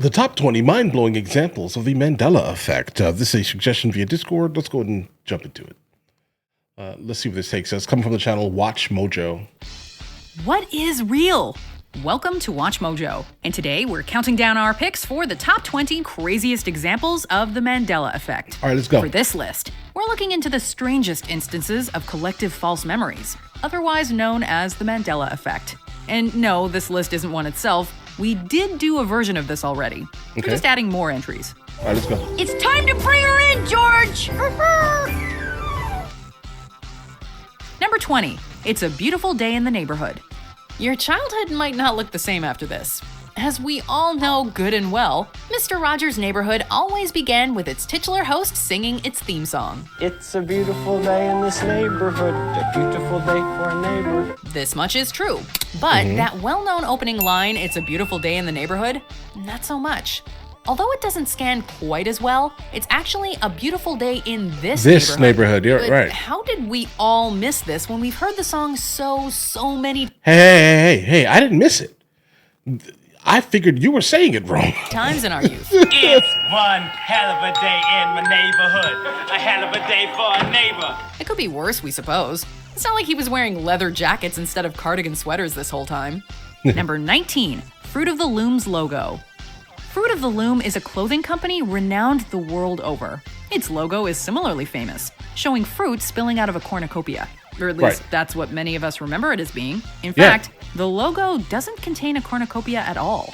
the top 20 mind-blowing examples of the Mandela Effect. This is a suggestion via Discord. Let's go ahead and jump into it. Let's see what this takes us. Coming from the channel Watch Mojo. What is real? Welcome to Watch Mojo, and today we're counting down our picks for the top 20 craziest examples of the Mandela Effect. All right, let's go. For this list, we're looking into the strangest instances of collective false memories, otherwise known as the Mandela Effect. And no, this list isn't one itself. We did do a version of this already. We're just adding more entries. All right, let's go. It's time to bring her in, George! Number 20. It's a beautiful day in the neighborhood. Your childhood might not look the same after this. As we all know good and well, Mr. Rogers' Neighborhood always began with its titular host singing its theme song. It's a beautiful day in this neighborhood, a beautiful day for a neighbor. This much is true, but that well-known opening line, "It's a beautiful day in the neighborhood," not so much. Although it doesn't scan quite as well, it's actually a beautiful day in this neighborhood. You're but right. How did we all miss this when we've heard the song so many Hey, I didn't miss it. I figured you were saying it wrong. times in our youth? It's one hell of a day in my neighborhood. A hell of a day for a neighbor. It could be worse, we suppose. It's not like he was wearing leather jackets instead of cardigan sweaters this whole time. Number 19, Fruit of the Loom's logo. Fruit of the Loom is a clothing company renowned the world over. Its logo is similarly famous, showing fruit spilling out of a cornucopia. Or at least that's what many of us remember it as being. In fact, the logo doesn't contain a cornucopia at all.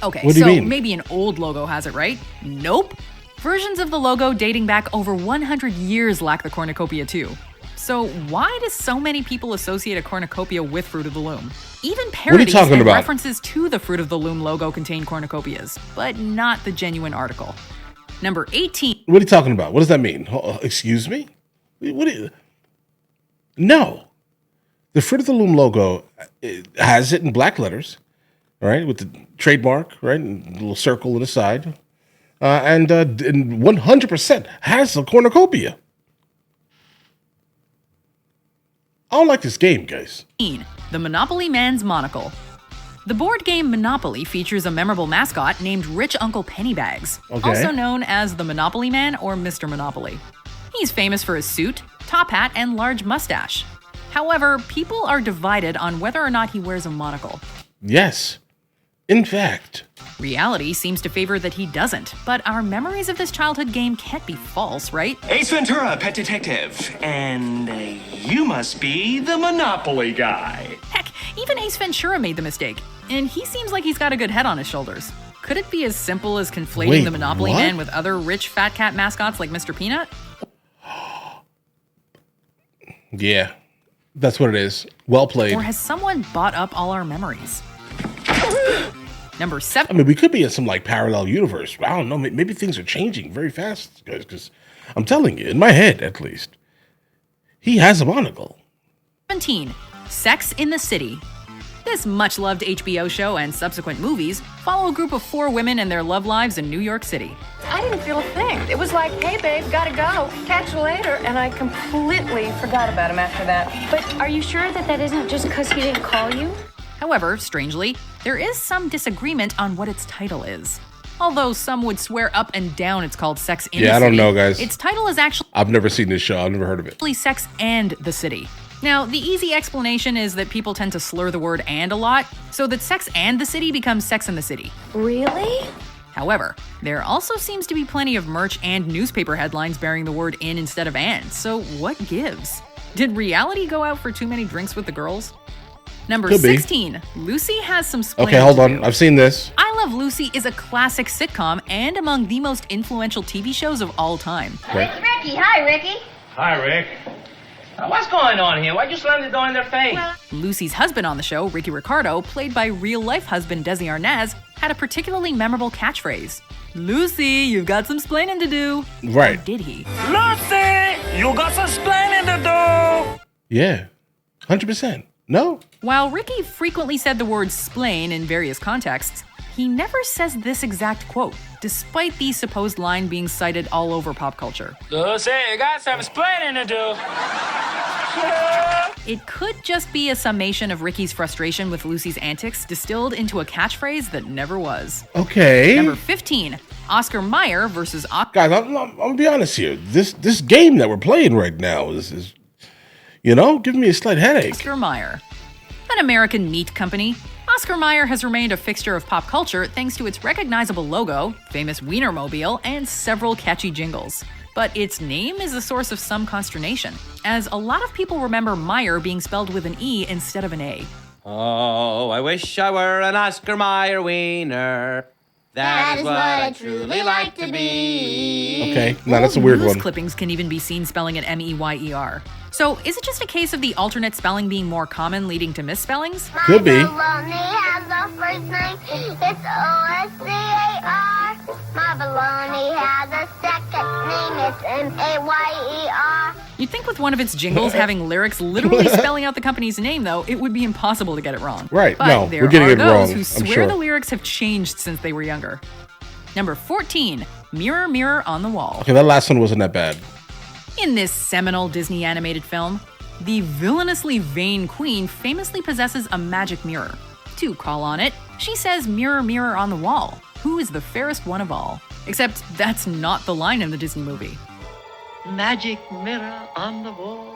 Okay, what do you mean? Maybe an old logo has it, right? Nope. Versions of the logo dating back over 100 years lack the cornucopia too. So why do so many people associate a cornucopia with Fruit of the Loom? Even parodies and references to the Fruit of the Loom logo contain cornucopias, but not the genuine article. Number 18. What are you talking about? What does that mean? Excuse me? No. The Fruit of the Loom logo has it in black letters, right, with the trademark, right, and a little circle on the side, and 100% has a cornucopia. I don't like this game, guys. The Monopoly Man's Monocle. The board game Monopoly features a memorable mascot named Rich Uncle Pennybags, also known as the Monopoly Man or Mr. Monopoly. He's famous for his suit, top hat, and large mustache. However, people are divided on whether or not he wears a monocle. Yes. In fact. Reality seems to favor that he doesn't, but our memories of this childhood game can't be false, right? Ace Ventura, pet detective. And you must be the Monopoly guy. Heck, even Ace Ventura made the mistake, and he seems like he's got a good head on his shoulders. Could it be as simple as conflating the Monopoly Man with other rich fat cat mascots like Mr. Peanut? Yeah, that's what it is. Well played. Or has someone bought up all our memories? Number 7. I mean, we could be in some like parallel universe. I don't know. Maybe things are changing very fast, guys. Because I'm telling you, in my head at least, he has a monocle. 17. Sex in the City. This much-loved HBO show and subsequent movies follow a group of 4 women and their love lives in New York City. I didn't feel a thing. It was like, hey, babe, gotta go. Catch you later. And I completely forgot about him after that. But are you sure that isn't just because he didn't call you? However, strangely, there is some disagreement on what its title is. Although some would swear up and down it's called Sex in the City. Yeah, I don't know, guys. Its title is actually... I've never seen this show. I've never heard of it. Sex and the City. Now, the easy explanation is that people tend to slur the word "and" a lot, so that Sex and the City becomes Sex in the City. Really? However, there also seems to be plenty of merch and newspaper headlines bearing the word "in" instead of "and," so what gives? Did reality go out for too many drinks with the girls? Number 16, Lucy Has Some Splaining. Okay, hold on. I've seen this. I Love Lucy is a classic sitcom and among the most influential TV shows of all time. It's Ricky. Hi, Ricky. Hi, Rick. What's going on here? Why'd you slam the door in their face? Lucy's husband on the show, Ricky Ricardo, played by real-life husband Desi Arnaz, had a particularly memorable catchphrase. Lucy, you've got some splaining to do. Right. Or did he? Lucy, you got some splaining to do. Yeah. 100%. No? While Ricky frequently said the word splain in various contexts, he never says this exact quote, despite the supposed line being cited all over pop culture. Lucy, you got some splaining to do. It could just be a summation of Ricky's frustration with Lucy's antics distilled into a catchphrase that never was. Okay. Number 15, Oscar Meyer versus Guys, I'm gonna be honest here. This game that we're playing right now is giving me a slight headache. Oscar Meyer. An American meat company, Oscar Meyer has remained a fixture of pop culture thanks to its recognizable logo, famous Wienermobile, and several catchy jingles. But its name is a source of some consternation, as a lot of people remember Meyer being spelled with an E instead of an A. Oh, I wish I were an Oscar Mayer wiener. That is what I truly like to be. Okay, no, that's a weird News one. clippings can even be seen spelling it M-E-Y-E-R. So is it just a case of the alternate spelling being more common, leading to misspellings? Could be. My baloney has a first name. It's O-S-C-A-R. My baloney has a second name. It's M-A-Y-E-R. You'd think with one of its jingles having lyrics literally spelling out the company's name, though, it would be impossible to get it wrong. Right, But no, there we're getting are it those wrong, who I'm swear sure. the lyrics have changed since they were younger. Number 14, Mirror, Mirror on the Wall. Okay, that last one wasn't that bad. In this seminal Disney animated film, the villainously vain queen famously possesses a magic mirror. To call on it, she says, "Mirror, mirror on the wall, who is the fairest one of all?" Except that's not the line in the Disney movie. Magic mirror on the wall.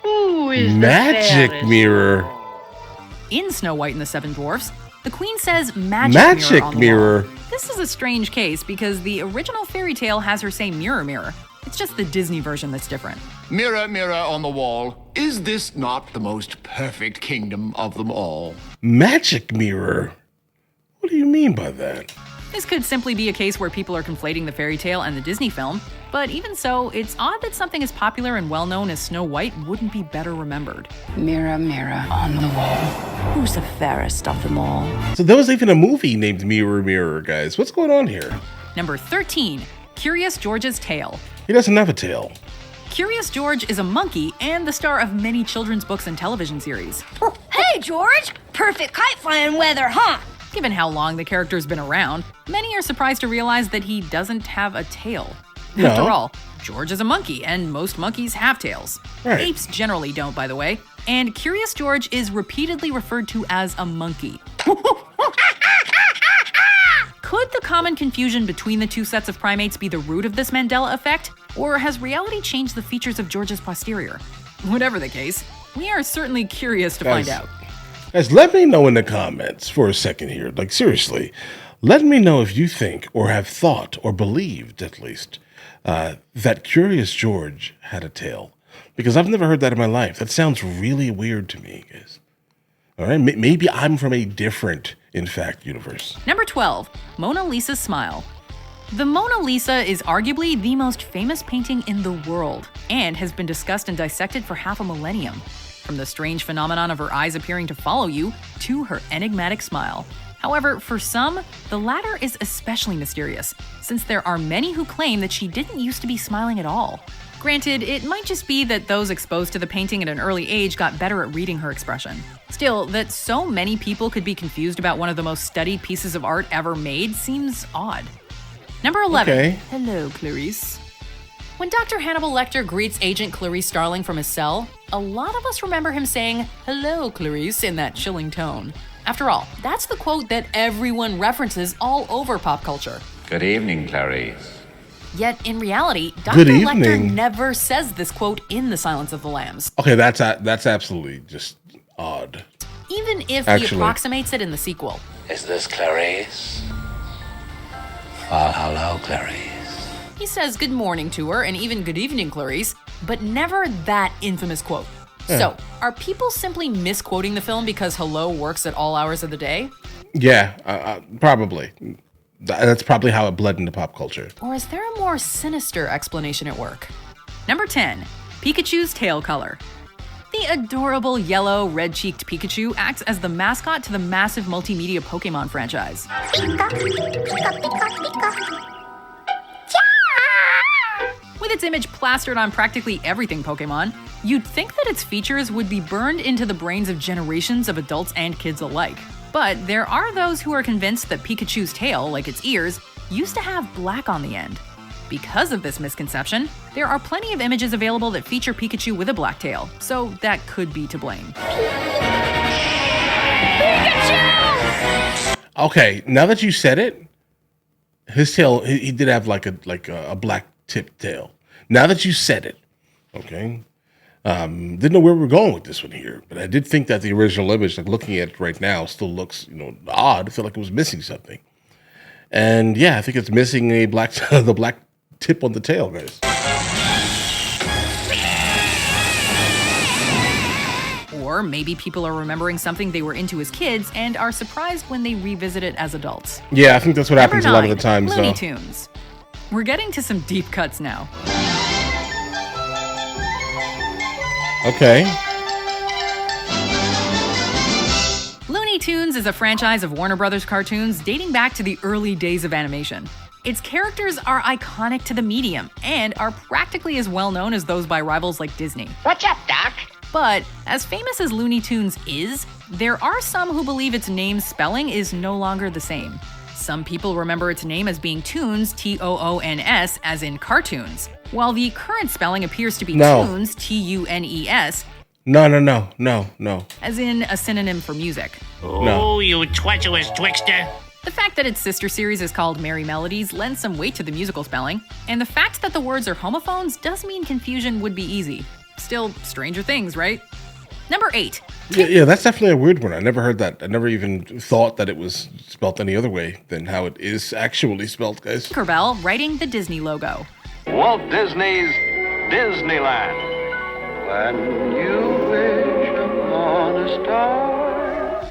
Who is Magic the fairest mirror. of all? In Snow White and the Seven Dwarfs, the queen says magic Magic mirror on the mirror. wall. This is a strange case because the original fairy tale has her say mirror, mirror. It's just the Disney version that's different. Mirror, mirror on the wall, is this not the most perfect kingdom of them all? Magic mirror. What do you mean by that? This could simply be a case where people are conflating the fairy tale and the Disney film, but even so, it's odd that something as popular and well-known as Snow White wouldn't be better remembered. Mirror, mirror on the wall, who's the fairest of them all? So there was even a movie named Mirror, Mirror, guys. What's going on here? Number 13, Curious George's Tale. He doesn't have a tail. Curious George is a monkey and the star of many children's books and television series. Hey, George! Perfect kite flying weather, huh? Given how long the character's been around, many are surprised to realize that he doesn't have a tail. No. After all, George is a monkey, and most monkeys have tails. Right. Apes generally don't, by the way. And Curious George is repeatedly referred to as a monkey. Could the common confusion between the two sets of primates be the root of this Mandela effect? Or has reality changed the features of George's posterior? Whatever the case, we are certainly curious to find out. Guys, let me know in the comments for a second here. Like, seriously, let me know if you think or have thought or believed, at least, that Curious George had a tail. Because I've never heard that in my life. That sounds really weird to me, guys. All right, maybe I'm from a different, in fact, universe. Number 12, Mona Lisa's Smile. The Mona Lisa is arguably the most famous painting in the world and has been discussed and dissected for half a millennium. From the strange phenomenon of her eyes appearing to follow you to her enigmatic smile. However, for some, the latter is especially mysterious, since there are many who claim that she didn't used to be smiling at all. Granted, it might just be that those exposed to the painting at an early age got better at reading her expression. Still, that so many people could be confused about one of the most studied pieces of art ever made seems odd. Number 11. Okay. Hello, Clarice. When Dr. Hannibal Lecter greets Agent Clarice Starling from his cell, a lot of us remember him saying, "Hello, Clarice," in that chilling tone. After all, that's the quote that everyone references all over pop culture. Good evening, Clarice. Yet, in reality, Dr. Good Lecter evening. never says this quote in The Silence of the Lambs, Okay, that's absolutely just odd. even if he Actually. approximates it in the sequel. Is this Clarice? Well, hello, Clarice. He says good morning to her and even good evening, Clarice, but never that infamous quote. So, are people simply misquoting the film because hello works at all hours of the day? Yeah, probably. That's probably how it bled into pop culture. Or is there a more sinister explanation at work? Number 10, Pikachu's tail color. The adorable yellow, red-cheeked Pikachu acts as the mascot to the massive multimedia Pokemon franchise. Pika, pika, pika, pika. With its image plastered on practically everything Pokemon, you'd think that its features would be burned into the brains of generations of adults and kids alike. But there are those who are convinced that Pikachu's tail, like its ears, used to have black on the end. Because of this misconception, there are plenty of images available that feature Pikachu with a black tail, so that could be to blame. Pikachu! Okay, now that you said it, his tail, he did have like a black tip tail. Now that you said it, okay. Didn't know where we were going with this one here, but I did think that the original image, like looking at it right now, still looks, odd. I feel like it was missing something. And yeah, I think it's missing the black tip on the tail, guys. Or maybe people are remembering something they were into as kids and are surprised when they revisit it as adults. Yeah, I think that's what happens a lot of the times. Looney Tunes. We're getting to some deep cuts now. Okay. Looney Tunes is a franchise of Warner Brothers cartoons dating back to the early days of animation. Its characters are iconic to the medium and are practically as well known as those by rivals like Disney. What's up, Doc? But as famous as Looney Tunes is, there are some who believe its name's spelling is no longer the same. Some people remember its name as being Toons, Toons, as in cartoons, while the current spelling appears to be Tunes, Tunes, No. as in a synonym for music. Oh, you treacherous trickster. The fact that its sister series is called Merry Melodies lends some weight to the musical spelling, and the fact that the words are homophones does mean confusion would be easy. Still, stranger things, right? Number 8. Yeah, that's definitely a weird one. I never heard that. I never even thought that it was spelled any other way than how it is actually spelled, guys. Tinkerbell writing the Disney logo. Walt Disney's Disneyland. When you wish upon a star.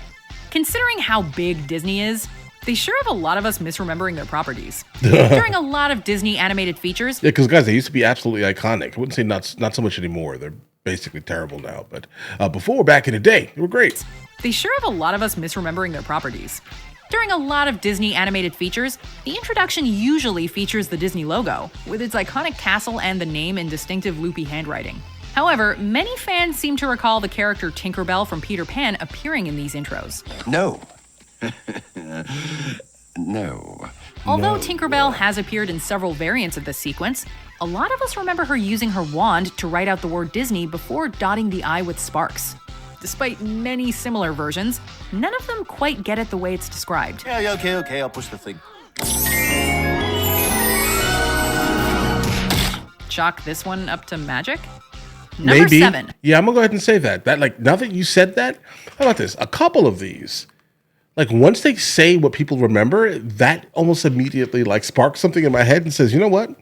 Considering how big Disney is, they sure have a lot of us misremembering their properties. During a lot of Disney animated features... Yeah, because, guys, they used to be absolutely iconic. I wouldn't say not so much anymore. They're basically terrible now. But before, back in the day, they were great. They sure have a lot of us misremembering their properties. During a lot of Disney animated features, the introduction usually features the Disney logo, with its iconic castle and the name in distinctive loopy handwriting. However, many fans seem to recall the character Tinkerbell from Peter Pan appearing in these intros. No. No. Although Tinkerbell has appeared in several variants of this sequence, a lot of us remember her using her wand to write out the word Disney before dotting the I with sparks. Despite many similar versions, none of them quite get it the way it's described. Yeah, okay, I'll push the thing. Chalk this one up to magic? Number Maybe. 7. Yeah, I'm gonna go ahead and say that. Now that you said that, how about this? A couple of these, once they say what people remember, that almost immediately sparks something in my head and says, you know what?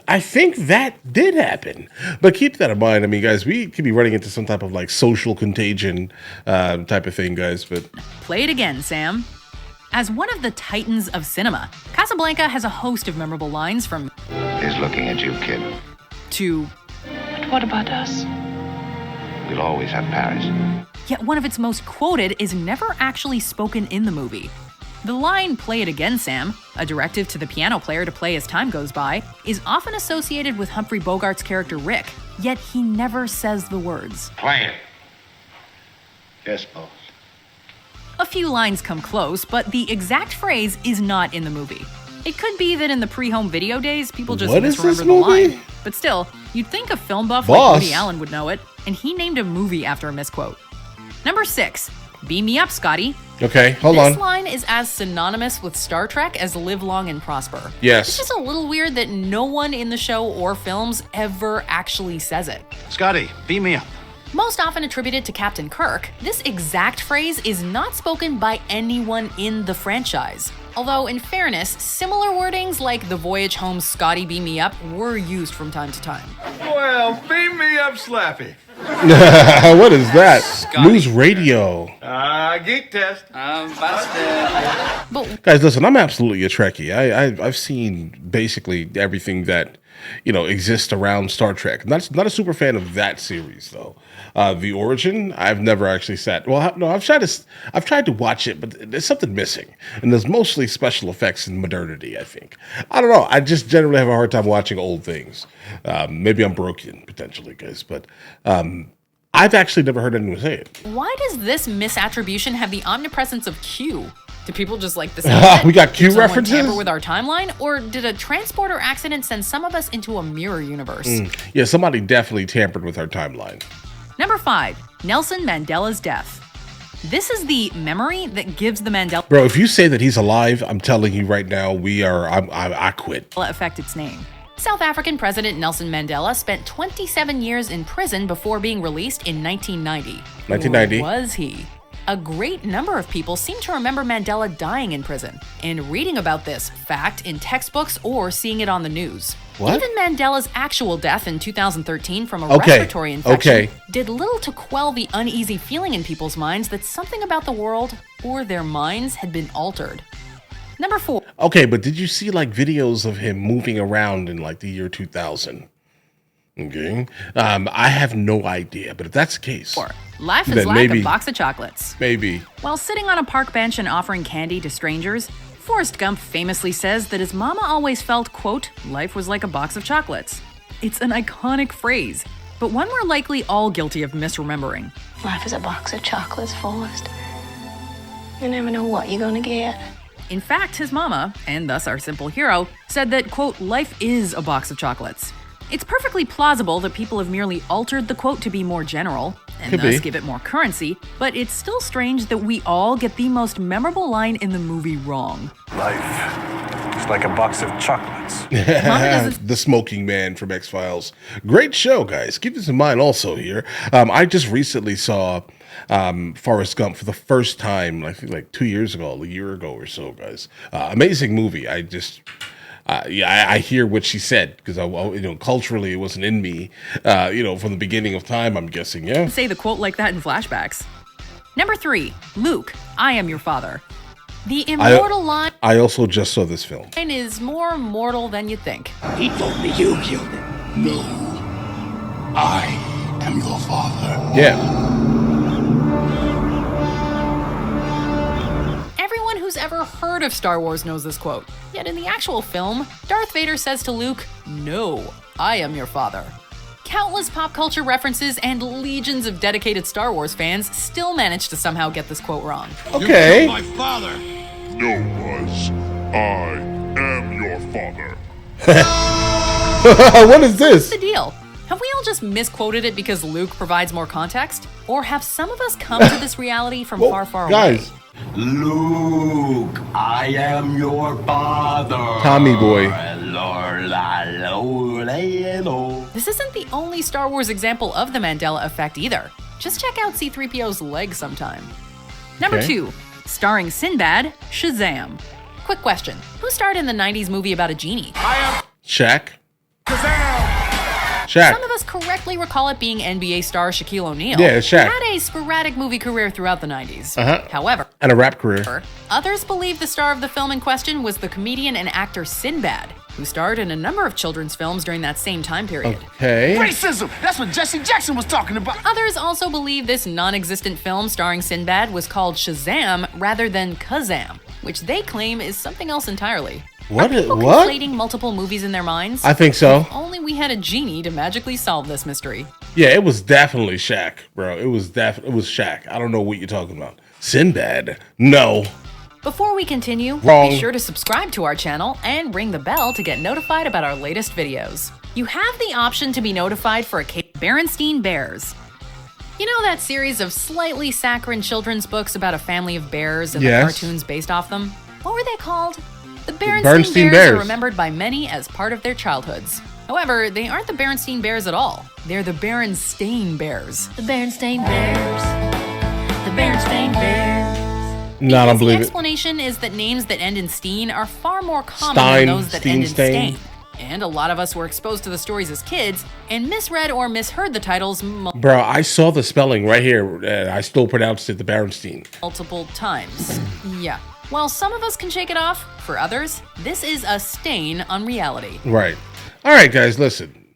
I think that did happen. But keep that in mind. I mean, guys, we could be running into some type of social contagion type of thing, guys. But play it again, Sam. As one of the titans of cinema, Casablanca has a host of memorable lines from He's looking at you, kid. to But what about us? We'll always have Paris. Yet one of its most quoted is never actually spoken in the movie. The line, "Play it again, Sam," a directive to the piano player to play as time goes by, is often associated with Humphrey Bogart's character Rick, yet he never says the words. Play it. Yes, boss. A few lines come close, but the exact phrase is not in the movie. It could be that in the pre-home video days, people just misremember the line. But still, you'd think a film buff like Woody Allen would know it, and he named a movie after a misquote. Number 6, "Beam me up, Scotty." Okay, hold on. This line is as synonymous with Star Trek as "Live Long and Prosper." Yes. It's just a little weird that no one in the show or films ever actually says it. Scotty, beam me up. Most often attributed to Captain Kirk, this exact phrase is not spoken by anyone in the franchise. Although, in fairness, similar wordings like "The Voyage Home, Scotty, beam me up" were used from time to time. Well, beam me up, Slappy. What is that? Scotty. News radio. Geek test. But Guys, listen, I'm absolutely a Trekkie. I've seen basically everything that exists around Star Not a super fan of that series though. The Origin, I've never actually sat. Well, no, I've tried to watch it, but there's something missing, and there's mostly special effects and modernity. I think. I don't know. I just generally have a hard time watching old things. Maybe I'm broken potentially, guys, but I've actually never heard anyone say it. Why does this misattribution have the omnipresence of Q? Do people just like the sound? We got Q Did someone references? tamper with our timeline, or did a transporter accident send some of us into a mirror universe? Yeah, somebody definitely tampered with our timeline. Number 5, Nelson Mandela's death. This is the memory that gives the Mandela Bro, if you say that he's alive, I'm telling you right now, I quit. Effect its name. South African President Nelson Mandela spent 27 years in prison before being released in 1990. 1990. Or was he? A great number of people seem to remember Mandela dying in prison and reading about this fact in textbooks or seeing it on the news. What? Even Mandela's actual death in 2013 from a respiratory infection did little to quell the uneasy feeling in people's minds that something about the world or their minds had been altered. Number 4. Okay, but did you see like videos of him moving around in like the year 2000? Okay. I have no idea, but if that's the case, Life is then like maybe, a box of chocolates. Maybe. While sitting on a park bench and offering candy to strangers, Forrest Gump famously says that his mama always felt, quote, life was like a box of chocolates. It's an iconic phrase, but one we're likely all guilty of misremembering. Life is a box of chocolates, Forrest. You never know what you're gonna get. In fact, his mama, and thus our simple hero, said that, quote, life is a box of chocolates. It's perfectly plausible that people have merely altered the quote to be more general, and Could thus be. give it more currency, but it's still strange that we all get the most memorable line in the movie wrong. Life is like a box of chocolates. The smoking man from X-Files. Great show, guys. Keep this in mind also here. I just recently saw Forrest Gump for the first time, I think like 2 years ago, a year ago or so, guys. Amazing movie. I hear what she said because culturally it wasn't in me, from the beginning of time, I'm guessing. Yeah. Say the quote like that in flashbacks. Number 3, Luke, I am your father. The immortal line I also just saw this film. is more mortal than you think. He told me you killed him. No. I am your father. Yeah. Everyone who's ever heard of Star Wars knows this quote. Yet in the actual film, Darth Vader says to Luke, no, I am your father. Countless pop culture references and legions of dedicated Star Wars fans still manage to somehow get this quote wrong. Okay. You killed my father. No, Buzz. I am your father. What is this? What's the deal? Have we all just misquoted it because Luke provides more context? Or have some of us come to this reality from far, far away? Luke, I am your father. Tommy boy. This isn't the only Star Wars example of the Mandela Effect either. Just check out C-3PO's leg sometime. Number 2, starring Sinbad Shazam. Quick question, who starred in the 90s movie about a genie? Shaq. Some of us correctly recall it being NBA star Shaquille O'Neal, Yeah, Shaq. who had a sporadic movie career throughout the 90s. However, And a rap career. others believe the star of the film in question was the comedian and actor Sinbad, who starred in a number of children's films during that same time period. Okay. Racism! That's what Jesse Jackson was talking about. Others also believe this non-existent film starring Sinbad was called Shazam rather than Kazam, which they claim is something else entirely. What? Are people What? conflating multiple movies in their minds? I think so. If only we had a genie to magically solve this mystery. Yeah, it was definitely Shaq, bro. It was Shaq. I don't know what you're talking about. Sinbad? No. Before we continue, Wrong. be sure to subscribe to our channel and ring the bell to get notified about our latest videos. You have the option to be notified for Berenstain Bears. You know that series of slightly saccharine children's books about a family of bears and the cartoons based off them? What were they called? The Berenstain Bears are remembered by many as part of their childhoods. However, they aren't the Berenstain Bears at all. They're the Berenstain Bears. The Berenstain Bears. The Berenstain Bears. No, I don't believe The it. explanation is that names that end in Steen are far more common Stein, than those that end in Steen. Stain. And a lot of us were exposed to the stories as kids and misread or misheard the titles Bro, I saw the spelling right here, and I still pronounced it the Berenstain. multiple times. Yeah. While some of us can shake it off, for others, this is a stain on reality. Right. All right, guys, listen.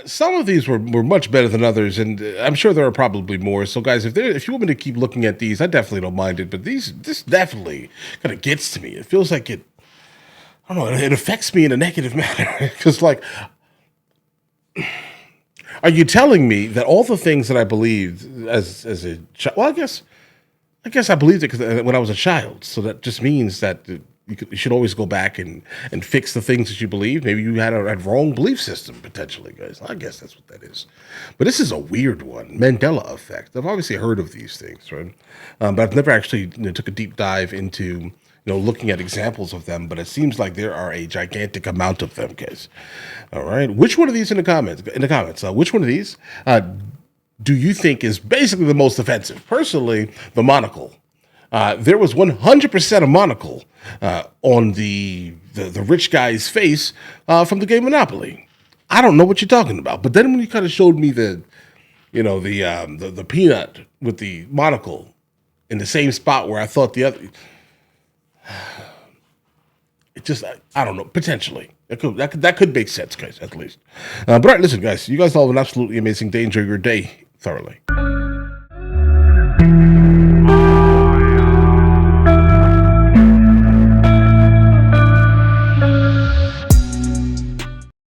Some of these were much better than others, and I'm sure there are probably more. So, guys, if you want me to keep looking at these, I definitely don't mind it. But this definitely kind of gets to me. It feels like it, I don't know, it affects me in a negative manner. Because, like, Are you telling me that all the things that I believed as a child? Well, I guess I believed it when I was a child. So that just means that you should always go back and fix the things that you believe. Maybe you had a wrong belief system potentially, guys. I guess that's what that is. But this is a weird one. Mandela Effect. I've obviously heard of these things, right? But I've never actually took a deep dive into looking at examples of them. But it seems like there are a gigantic amount of them, guys. All right. Which one of these in the comments? Which one of these do you think is basically the most offensive? Personally, the monocle. There was 100% a monocle on the rich guy's face from the game Monopoly. I don't know what you're talking about. But then when you kind of showed me the peanut with the monocle in the same spot where I thought the other, it just, I don't know, potentially. That could make sense, guys, at least. But all right, listen, guys, you guys all have an absolutely amazing day. Enjoy your day thoroughly.